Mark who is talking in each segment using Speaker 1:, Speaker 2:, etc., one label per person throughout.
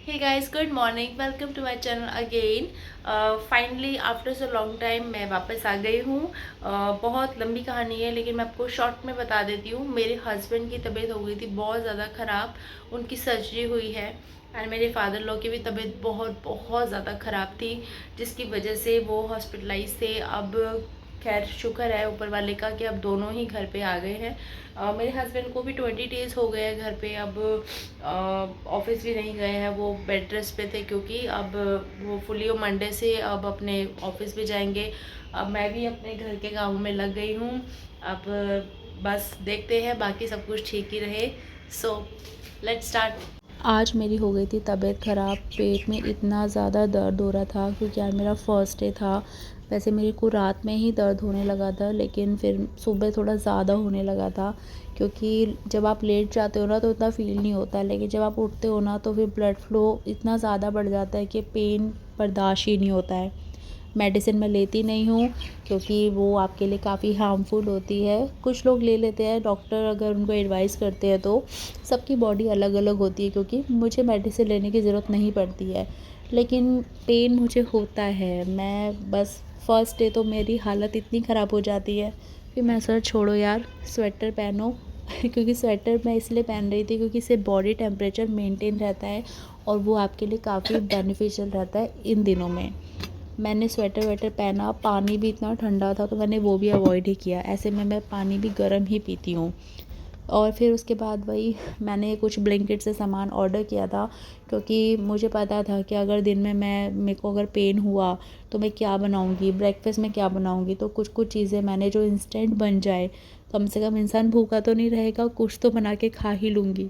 Speaker 1: Hey guys, good morning. Welcome to my channel again. Finally after so long time मैं वापस आ गई हूँ। बहुत लंबी कहानी है लेकिन मैं आपको शॉर्ट में बता देती हूँ। मेरे हस्बैंड की तबीयत हो गई थी बहुत ज़्यादा ख़राब। उनकी सर्जरी हुई है एंड मेरे फादर लॉ की भी तबीयत बहुत बहुत ज़्यादा ख़राब थी, जिसकी वजह से वो हॉस्पिटलाइज थे। अब खैर शुक्र है ऊपर वाले का कि अब दोनों ही घर पे आ गए हैं। मेरे हस्बैंड को भी 20 डेज़ हो गए हैं घर पे। अब ऑफिस भी नहीं गए हैं, वो बेड रेस्ट पे थे क्योंकि अब वो फुली मंडे से अब अपने ऑफिस भी जाएंगे। अब मैं भी अपने घर के कामों में लग गई हूँ। अब बस देखते हैं, बाकी सब कुछ ठीक ही रहे। So let's start. आज मेरी हो गई थी तबीयत ख़राब। पेट में इतना ज़्यादा दर्द हो रहा था क्योंकि यार मेरा फर्स्ट डे था। वैसे मेरे को रात में ही दर्द होने लगा था लेकिन फिर सुबह थोड़ा ज़्यादा होने लगा था, क्योंकि जब आप लेट जाते हो ना तो उतना फ़ील नहीं होता, लेकिन जब आप उठते हो ना तो फिर ब्लड फ्लो इतना ज़्यादा बढ़ जाता है कि पेन बर्दाश्त ही नहीं होता है। मेडिसिन मैं लेती नहीं हूँ क्योंकि वो आपके लिए काफ़ी हार्मफुल होती है। कुछ लोग ले लेते हैं, डॉक्टर अगर उनको एडवाइस करते हैं तो। सबकी बॉडी अलग अलग होती है, क्योंकि मुझे मेडिसिन लेने की ज़रूरत नहीं पड़ती है लेकिन पेन मुझे होता है। मैं बस फर्स्ट डे तो मेरी हालत इतनी ख़राब हो जाती है कि मैं सर छोड़ो यार, स्वेटर पहनो क्योंकि स्वेटर मैं इसलिए पहन रही थी क्योंकि इससे बॉडी टेम्परेचर मेंटेन रहता है और वो आपके लिए काफ़ी बेनिफिशियल रहता है इन दिनों में। मैंने स्वेटर वेटर पहना, पानी भी इतना ठंडा था तो मैंने वो भी अवॉइड ही किया। ऐसे में मैं पानी भी गर्म ही पीती हूँ। और फिर उसके बाद वही मैंने कुछ ब्लैंकेट से सामान ऑर्डर किया था, क्योंकि मुझे पता था कि अगर दिन में मेरे को अगर पेन हुआ तो मैं क्या बनाऊँगी, ब्रेकफास्ट में क्या बनाऊँगी। तो कुछ कुछ चीज़ें मैंने जो इंस्टेंट बन जाए, कम से कम इंसान भूखा तो नहीं रहेगा, कुछ तो बना के खा ही लूँगी।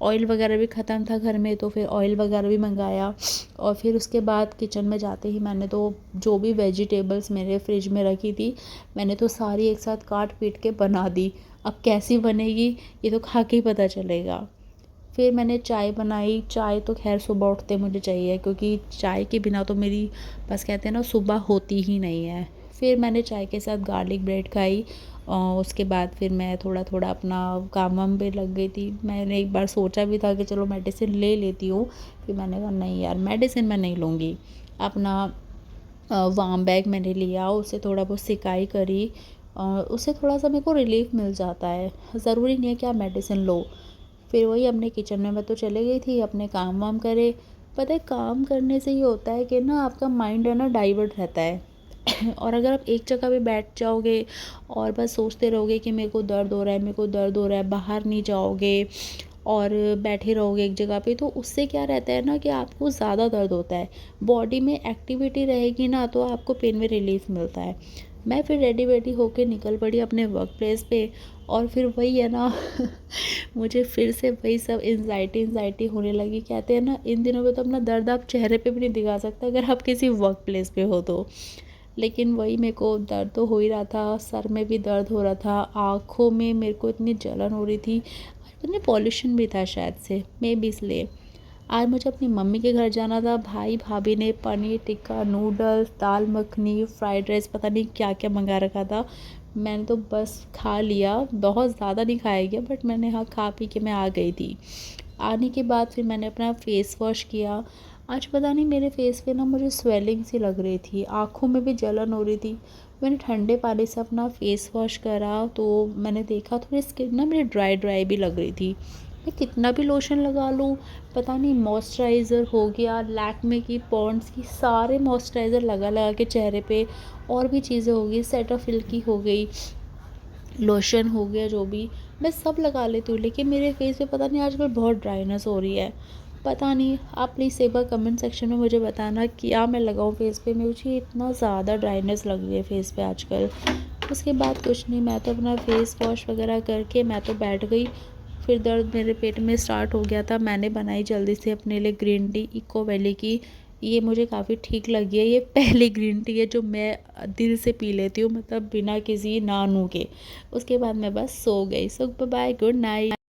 Speaker 1: ऑयल वगैरह भी ख़त्म था घर में तो फिर ऑयल वगैरह भी मंगाया। और फिर उसके बाद किचन में जाते ही मैंने तो जो भी वेजिटेबल्स मेरे फ्रिज में रखी थी मैंने तो सारी एक साथ काट पीट के बना दी। अब कैसी बनेगी ये तो खा के ही पता चलेगा। फिर मैंने चाय बनाई। चाय तो खैर सुबह उठते मुझे चाहिए, क्योंकि चाय के बिना तो मेरी बस कहते हैं ना सुबह होती ही नहीं है। फिर मैंने चाय के साथ गार्लिक ब्रेड खाई और उसके बाद फिर मैं थोड़ा थोड़ा अपना काम वाम पे लग गई थी। मैंने एक बार सोचा भी था कि चलो मेडिसिन ले लेती हूँ, फिर मैंने कहा नहीं यार, मेडिसिन मैं नहीं लूँगी। अपना वार्म बैग मैंने लिया, उससे थोड़ा बहुत सिकाई करी और उससे थोड़ा सा मेरे को रिलीफ मिल जाता है। ज़रूरी नहीं है कि आप मेडिसिन लो। फिर वही अपने किचन में मैं तो चले गई थी, अपने काम वाम करे। पता है काम करने से ये होता है कि ना आपका माइंड है ना डाइवर्ट रहता है और अगर आप एक जगह पे बैठ जाओगे और बस सोचते रहोगे कि मेरे को दर्द हो रहा है, मेरे को दर्द हो रहा है, बाहर नहीं जाओगे और बैठे रहोगे एक जगह पे, तो उससे क्या रहता है ना कि आपको ज़्यादा दर्द होता है। बॉडी में एक्टिविटी रहेगी ना तो आपको पेन में रिलीफ मिलता है। मैं फिर रेडी वेडी होके निकल पड़ी अपने वर्क प्लेस पे। और फिर वही है ना मुझे फिर से वही सब एंजाइटी होने लगी। कहते हैं ना इन दिनों में तो अपना दर्द आप चेहरे पे भी नहीं दिखा सकते अगर आप किसी वर्क प्लेस पे हो तो। लेकिन वही मेरे को दर्द तो हो ही रहा था, सर में भी दर्द हो रहा था, आँखों में मेरे को इतनी जलन हो रही थी। पता नहीं पॉल्यूशन भी था शायद से, मे बी इसलिए। आज मुझे अपनी मम्मी के घर जाना था। भाई भाभी ने पनीर टिक्का, नूडल्स, दाल मखनी, फ्राइड राइस, पता नहीं क्या क्या मंगा रखा था। मैंने तो बस खा लिया, बहुत ज़्यादा नहीं खाया गया बट मैंने हाँ खा पी के मैं आ गई थी। आने के बाद फिर मैंने अपना फ़ेस वॉश किया। आज पता नहीं मेरे फेस पे ना मुझे स्वेलिंग सी लग रही थी, आँखों में भी जलन हो रही थी। मैंने ठंडे पानी से अपना फ़ेस वॉश करा तो मैंने देखा थोड़ी स्किन ना मेरी ड्राई ड्राई भी लग रही थी। मैं कितना भी लोशन लगा लूँ, पता नहीं मॉइस्चराइज़र हो गया, लैक्मे की, पॉन्ड्स की, सारे मॉइस्चराइज़र लगा लगा के चेहरे पे, और भी चीज़ें हो गई, सेटाफिल की हो गई, लोशन हो गया, जो भी मैं सब लगा लेती हूँ लेकिन मेरे फेस पे पता नहीं आजकल बहुत ड्राइनेस हो रही है। पता नहीं, आप प्लीज़ एक बार कमेंट सेक्शन में मुझे बताना क्या मैं लगाऊँ फेस पे। मुझे इतना ज़्यादा ड्राइनेस लग रही है फेस पे आजकल। उसके बाद कुछ नहीं, मैं तो अपना फेस वॉश वगैरह करके मैं तो बैठ गई। फिर दर्द मेरे पेट में स्टार्ट हो गया था। मैंने बनाई जल्दी से अपने लिए ग्रीन टी इको वैली की। ये मुझे काफ़ी ठीक लगी है। ये पहली ग्रीन टी है जो मैं दिल से पी लेती हूँ, मतलब बिना किसी ना नू के। उसके बाद मैं बस सो गई। सो बाय, गुड नाइट।